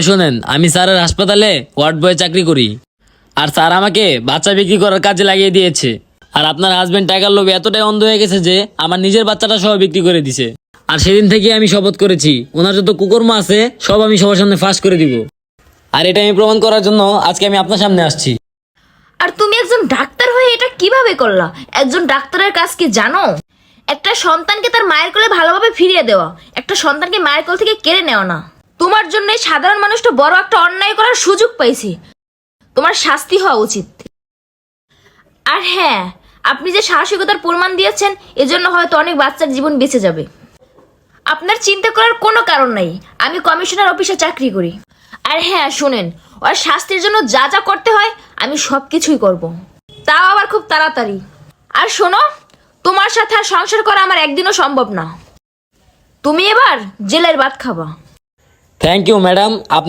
শোনেন, আমি স্যারের হাসপাতালে ওয়ার্ড বয়ে চাকরি করি। আর স্যার আমাকে বাচ্চা বিক্রি করার কাজে লাগিয়ে দিয়েছে। আর আপনার হাজবেন্ড টাকার লোভে এতটাই অন্ধ হয়ে গেছে যে আমার নিজের বাচ্চাটা সহ বিক্রি করে দিছে। আর সেদিন থেকে আমি শপথ করেছি, ওনার যত কুকর্ম আছে সব আমি সবার সামনে ফাঁস করে দিব। আর এটা আমি প্রমাণ করার জন্য আজকে আমি আপনার সামনে আসছি। আর তুমি একজন ডাক্তার হয়ে এটা কিভাবে করলা? একজন ডাক্তারের কাজ কি জানো? একটা সন্তানকে তার মায়ের কোলে ভালোভাবে ফিরিয়ে দেওয়া, একটা সন্তানকে মায়ের কোল থেকে কেড়ে নেওয়া না। তোমার জন্য সাধারণ মানুষটা বড় একটা অন্যায় করার সুযোগ পাইছে। তোমার শাস্তি হওয়া উচিত। আর হ্যাঁ, আপনি যে সাহসিকতার প্রমাণ দিয়েছেন, এজন্য হয়তো অনেক বাচ্চার জীবন বেঁচে যাবে। আপনার চিন্তা করার কোনো কারণ নাই। আমি কমিশনার অফিসে চাকরি করি। আর হ্যাঁ শুনেন, ওর শাস্তির জন্য যা যা করতে হয় আমি সব কিছুই করব, তাও আবার খুব তাড়াতাড়ি। আর শোনো, তোমার সাথে আর সংসার করা আমার একদিনও সম্ভব না। তুমি এবার জেলের ভাত খাবা। Thank you madam. আপনার